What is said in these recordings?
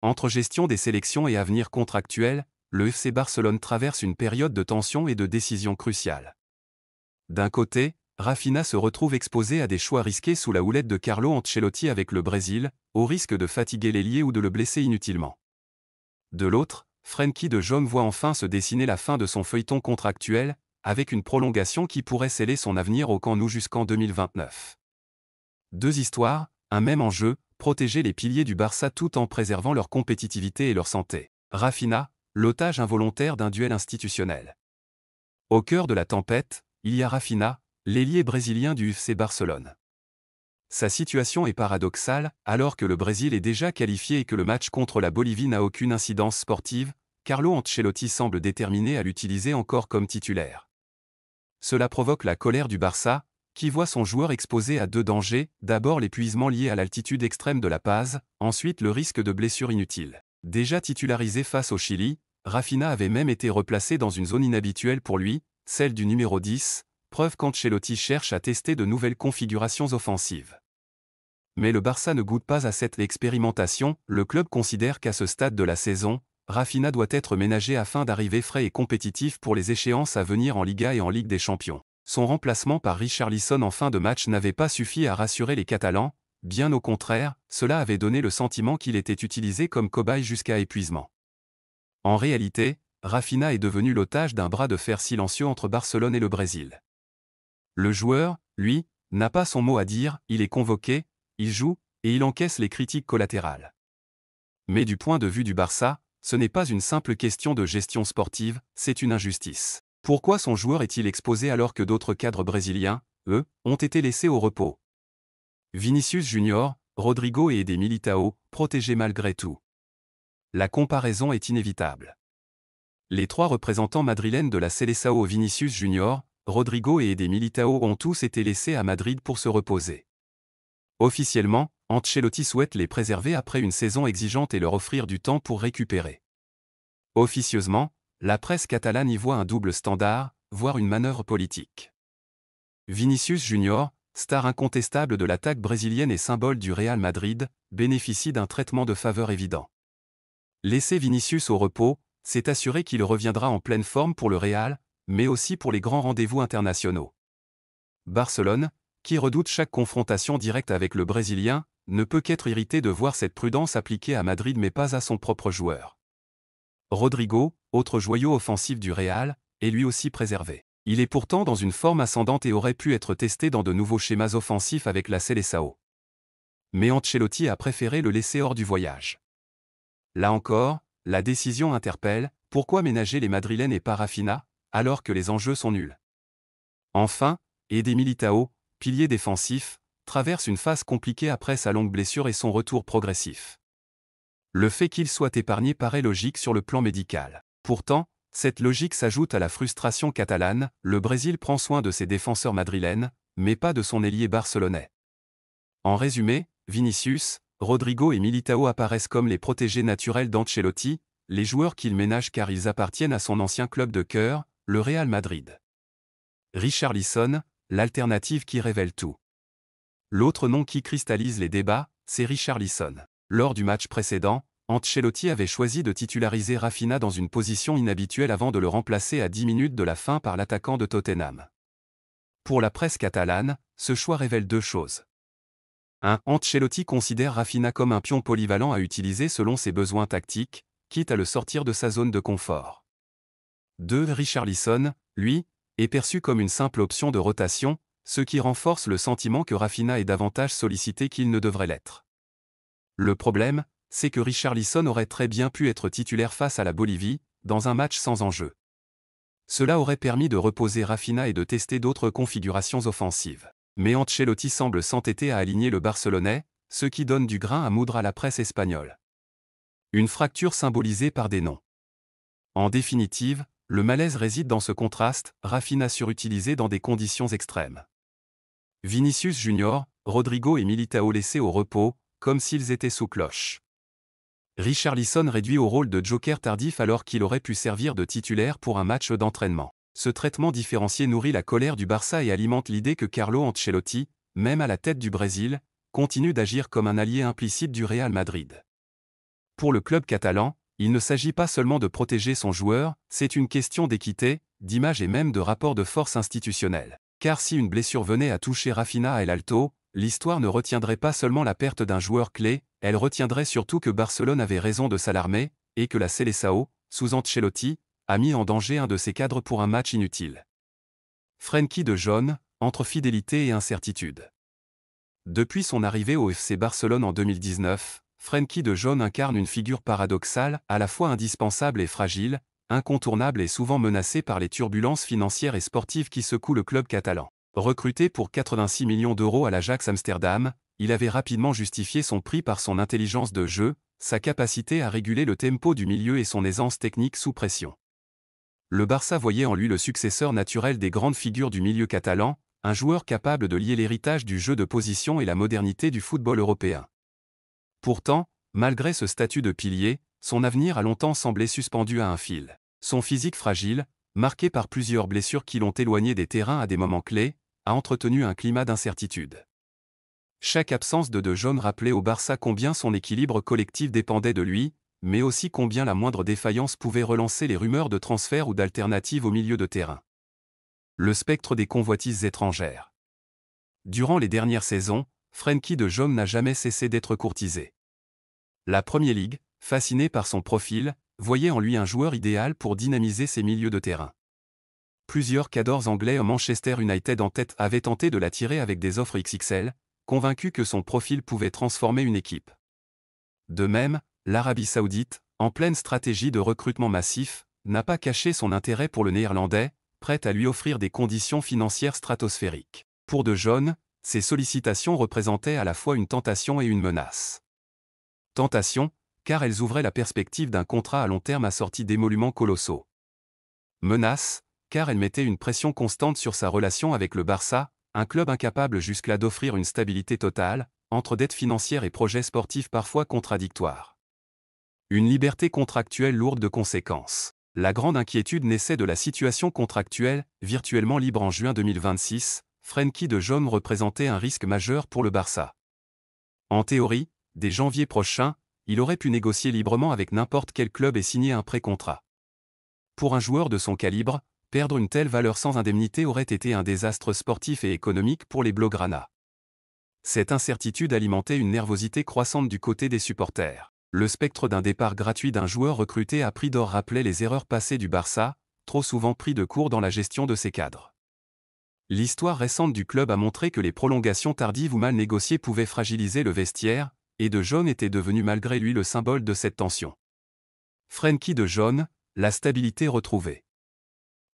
Entre gestion des sélections et avenir contractuel, le FC Barcelone traverse une période de tension et de décisions cruciales. D'un côté, Rafinha se retrouve exposé à des choix risqués sous la houlette de Carlo Ancelotti avec le Brésil, au risque de fatiguer l'ailier ou de le blesser inutilement. De l'autre, Frenkie de Jong voit enfin se dessiner la fin de son feuilleton contractuel, avec une prolongation qui pourrait sceller son avenir au Camp Nou jusqu'en 2029. Deux histoires, un même enjeu, protéger les piliers du Barça tout en préservant leur compétitivité et leur santé. Rafinha, l'otage involontaire d'un duel institutionnel. Au cœur de la tempête, il y a Rafinha, l'ailier brésilien du FC Barcelone. Sa situation est paradoxale, alors que le Brésil est déjà qualifié et que le match contre la Bolivie n'a aucune incidence sportive, Carlo Ancelotti semble déterminé à l'utiliser encore comme titulaire. Cela provoque la colère du Barça, qui voit son joueur exposé à deux dangers, d'abord l'épuisement lié à l'altitude extrême de La Paz, ensuite le risque de blessure inutile. Déjà titularisé face au Chili, Rafinha avait même été replacé dans une zone inhabituelle pour lui, celle du numéro 10, preuve qu'Ancelotti cherche à tester de nouvelles configurations offensives. Mais le Barça ne goûte pas à cette expérimentation, le club considère qu'à ce stade de la saison, Rafinha doit être ménagé afin d'arriver frais et compétitif pour les échéances à venir en Liga et en Ligue des Champions. Son remplacement par Richarlison en fin de match n'avait pas suffi à rassurer les Catalans, bien au contraire, cela avait donné le sentiment qu'il était utilisé comme cobaye jusqu'à épuisement. En réalité, Rafinha est devenu l'otage d'un bras de fer silencieux entre Barcelone et le Brésil. Le joueur, lui, n'a pas son mot à dire, il est convoqué, il joue, et il encaisse les critiques collatérales. Mais du point de vue du Barça, ce n'est pas une simple question de gestion sportive, c'est une injustice. Pourquoi son joueur est-il exposé alors que d'autres cadres brésiliens, eux, ont été laissés au repos? Vinicius Junior, Rodrigo et Eder Militão, protégés malgré tout. La comparaison est inévitable. Les trois représentants madrilènes de la Seleção, Vinicius Junior, Rodrigo et Eder Militão, ont tous été laissés à Madrid pour se reposer. Officiellement, Ancelotti souhaite les préserver après une saison exigeante et leur offrir du temps pour récupérer. Officieusement, la presse catalane y voit un double standard, voire une manœuvre politique. Vinicius Junior, star incontestable de l'attaque brésilienne et symbole du Real Madrid, bénéficie d'un traitement de faveur évident. Laisser Vinicius au repos, c'est assurer qu'il reviendra en pleine forme pour le Real, mais aussi pour les grands rendez-vous internationaux. Barcelone, qui redoute chaque confrontation directe avec le Brésilien, ne peut qu'être irrité de voir cette prudence appliquée à Madrid mais pas à son propre joueur. Rodrigo, autre joyau offensif du Real, est lui aussi préservé. Il est pourtant dans une forme ascendante et aurait pu être testé dans de nouveaux schémas offensifs avec la Seleção. Mais Ancelotti a préféré le laisser hors du voyage. Là encore, la décision interpelle, pourquoi ménager les Madrilènes et pas Rafinha, alors que les enjeux sont nuls? Enfin, Eder Militão, pilier défensif, traverse une phase compliquée après sa longue blessure et son retour progressif. Le fait qu'il soit épargné paraît logique sur le plan médical. Pourtant, cette logique s'ajoute à la frustration catalane, le Brésil prend soin de ses défenseurs madrilènes, mais pas de son ailier barcelonais. En résumé, Vinicius, Rodrigo et Militão apparaissent comme les protégés naturels d'Ancelotti, les joueurs qu'il ménage car ils appartiennent à son ancien club de cœur, le Real Madrid. Richarlison, l'alternative qui révèle tout. L'autre nom qui cristallise les débats, c'est Richarlison. Lors du match précédent, Ancelotti avait choisi de titulariser Rafinha dans une position inhabituelle avant de le remplacer à 10 minutes de la fin par l'attaquant de Tottenham. Pour la presse catalane, ce choix révèle deux choses. 1. Ancelotti considère Rafinha comme un pion polyvalent à utiliser selon ses besoins tactiques, quitte à le sortir de sa zone de confort. 2. Richarlison, lui, est perçu comme une simple option de rotation, ce qui renforce le sentiment que Rafinha est davantage sollicité qu'il ne devrait l'être. Le problème, c'est que Richarlison aurait très bien pu être titulaire face à la Bolivie, dans un match sans enjeu. Cela aurait permis de reposer Rafinha et de tester d'autres configurations offensives. Mais Ancelotti semble s'entêter à aligner le Barcelonais, ce qui donne du grain à moudre à la presse espagnole. Une fracture symbolisée par des noms. En définitive, le malaise réside dans ce contraste, Rafinha surutilisé dans des conditions extrêmes. Vinicius Junior, Rodrigo et Militão laissés au repos, comme s'ils étaient sous cloche. Richarlison réduit au rôle de joker tardif alors qu'il aurait pu servir de titulaire pour un match d'entraînement. Ce traitement différencié nourrit la colère du Barça et alimente l'idée que Carlo Ancelotti, même à la tête du Brésil, continue d'agir comme un allié implicite du Real Madrid. Pour le club catalan, il ne s'agit pas seulement de protéger son joueur, c'est une question d'équité, d'image et même de rapport de force institutionnel. Car si une blessure venait à toucher Raphinha El Alto, l'histoire ne retiendrait pas seulement la perte d'un joueur clé, elle retiendrait surtout que Barcelone avait raison de s'alarmer, et que la Seleção, sous Ancelotti, a mis en danger un de ses cadres pour un match inutile. Frenkie de Jong, entre fidélité et incertitude. Depuis son arrivée au FC Barcelone en 2019, Frenkie de Jong incarne une figure paradoxale, à la fois indispensable et fragile, incontournable et souvent menacée par les turbulences financières et sportives qui secouent le club catalan. Recruté pour 86 millions d'euros à l'Ajax Amsterdam, il avait rapidement justifié son prix par son intelligence de jeu, sa capacité à réguler le tempo du milieu et son aisance technique sous pression. Le Barça voyait en lui le successeur naturel des grandes figures du milieu catalan, un joueur capable de lier l'héritage du jeu de position et la modernité du football européen. Pourtant, malgré ce statut de pilier, son avenir a longtemps semblé suspendu à un fil. Son physique fragile, marqué par plusieurs blessures qui l'ont éloigné des terrains à des moments clés, a entretenu un climat d'incertitude. Chaque absence de Jong rappelait au Barça combien son équilibre collectif dépendait de lui, mais aussi combien la moindre défaillance pouvait relancer les rumeurs de transfert ou d'alternatives au milieu de terrain. Le spectre des convoitises étrangères. Durant les dernières saisons, Frenkie de Jong n'a jamais cessé d'être courtisé. La Premier League, fascinée par son profil, voyait en lui un joueur idéal pour dynamiser ses milieux de terrain. Plusieurs cadors anglais au Manchester United en tête avaient tenté de l'attirer avec des offres XXL, convaincus que son profil pouvait transformer une équipe. De même, l'Arabie Saoudite, en pleine stratégie de recrutement massif, n'a pas caché son intérêt pour le Néerlandais, prête à lui offrir des conditions financières stratosphériques. Pour de Jong, ces sollicitations représentaient à la fois une tentation et une menace. Tentation, car elles ouvraient la perspective d'un contrat à long terme assorti d'émoluments colossaux. Menace, car elles mettaient une pression constante sur sa relation avec le Barça, un club incapable jusque-là d'offrir une stabilité totale, entre dettes financières et projets sportifs parfois contradictoires. Une liberté contractuelle lourde de conséquences. La grande inquiétude naissait de la situation contractuelle, virtuellement libre en juin 2026, Frenkie de Jong représentait un risque majeur pour le Barça. En théorie, dès janvier prochain, il aurait pu négocier librement avec n'importe quel club et signer un pré-contrat. Pour un joueur de son calibre, perdre une telle valeur sans indemnité aurait été un désastre sportif et économique pour les Blaugrana. Cette incertitude alimentait une nervosité croissante du côté des supporters. Le spectre d'un départ gratuit d'un joueur recruté à prix d'or rappelait les erreurs passées du Barça, trop souvent pris de court dans la gestion de ses cadres. L'histoire récente du club a montré que les prolongations tardives ou mal négociées pouvaient fragiliser le vestiaire, et de Jong était devenu malgré lui le symbole de cette tension. Frenkie de Jong, la stabilité retrouvée.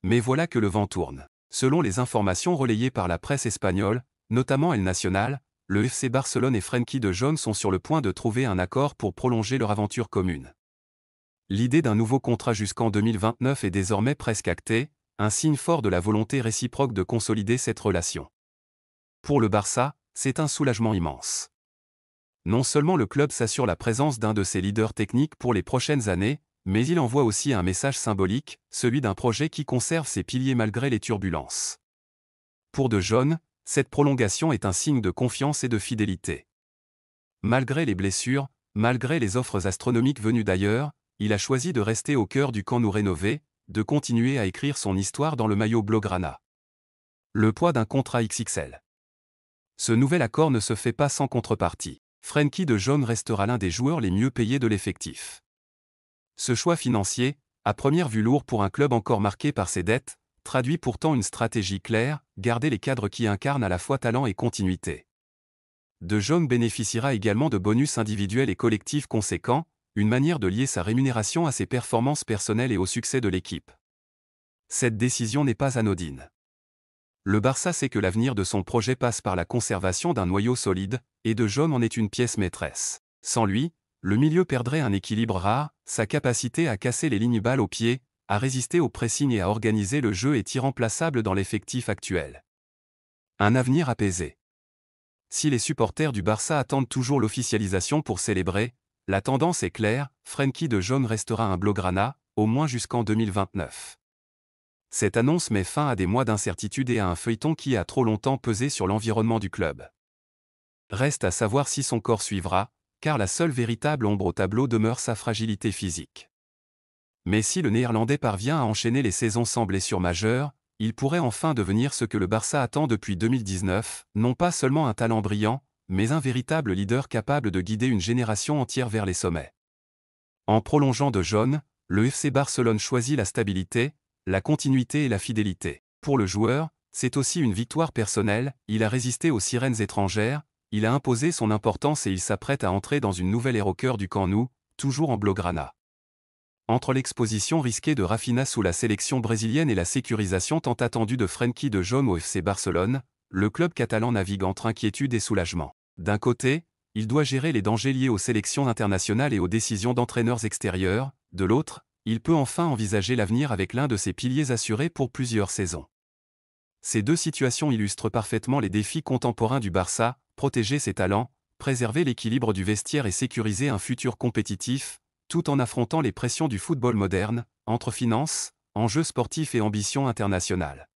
Mais voilà que le vent tourne. Selon les informations relayées par la presse espagnole, notamment El Nacional, le FC Barcelone et Frenkie de Jong sont sur le point de trouver un accord pour prolonger leur aventure commune. L'idée d'un nouveau contrat jusqu'en 2029 est désormais presque actée, un signe fort de la volonté réciproque de consolider cette relation. Pour le Barça, c'est un soulagement immense. Non seulement le club s'assure la présence d'un de ses leaders techniques pour les prochaines années, mais il envoie aussi un message symbolique, celui d'un projet qui conserve ses piliers malgré les turbulences. Pour de Jong, cette prolongation est un signe de confiance et de fidélité. Malgré les blessures, malgré les offres astronomiques venues d'ailleurs, il a choisi de rester au cœur du camp nou rénové, de continuer à écrire son histoire dans le maillot blaugrana. Le poids d'un contrat XXL. Ce nouvel accord ne se fait pas sans contrepartie. Frenkie de Jong restera l'un des joueurs les mieux payés de l'effectif. Ce choix financier, à première vue lourd pour un club encore marqué par ses dettes, traduit pourtant une stratégie claire, garder les cadres qui incarnent à la fois talent et continuité. De Jong bénéficiera également de bonus individuels et collectifs conséquents, une manière de lier sa rémunération à ses performances personnelles et au succès de l'équipe. Cette décision n'est pas anodine. Le Barça sait que l'avenir de son projet passe par la conservation d'un noyau solide, et de Jong en est une pièce maîtresse. Sans lui, le milieu perdrait un équilibre rare, sa capacité à casser les lignes balles au pied, à résister au pressing et à organiser le jeu est irremplaçable dans l'effectif actuel. Un avenir apaisé. Si les supporters du Barça attendent toujours l'officialisation pour célébrer, la tendance est claire, Frenkie de Jong restera un blaugrana, au moins jusqu'en 2029. Cette annonce met fin à des mois d'incertitude et à un feuilleton qui a trop longtemps pesé sur l'environnement du club. Reste à savoir si son corps suivra, car la seule véritable ombre au tableau demeure sa fragilité physique. Mais si le Néerlandais parvient à enchaîner les saisons sans blessure majeure, il pourrait enfin devenir ce que le Barça attend depuis 2019, non pas seulement un talent brillant, mais un véritable leader capable de guider une génération entière vers les sommets. En prolongeant de jaune, le FC Barcelone choisit la stabilité, la continuité et la fidélité. Pour le joueur, c'est aussi une victoire personnelle, il a résisté aux sirènes étrangères, il a imposé son importance et il s'apprête à entrer dans une nouvelle ère au cœur du Camp Nou, toujours en blaugrana. Entre l'exposition risquée de Rafinha sous la sélection brésilienne et la sécurisation tant attendue de Frenkie de Jong au FC Barcelone, le club catalan navigue entre inquiétude et soulagement. D'un côté, il doit gérer les dangers liés aux sélections internationales et aux décisions d'entraîneurs extérieurs, de l'autre, il peut enfin envisager l'avenir avec l'un de ses piliers assurés pour plusieurs saisons. Ces deux situations illustrent parfaitement les défis contemporains du Barça, protéger ses talents, préserver l'équilibre du vestiaire et sécuriser un futur compétitif, tout en affrontant les pressions du football moderne, entre finances, enjeux sportifs et ambition internationale.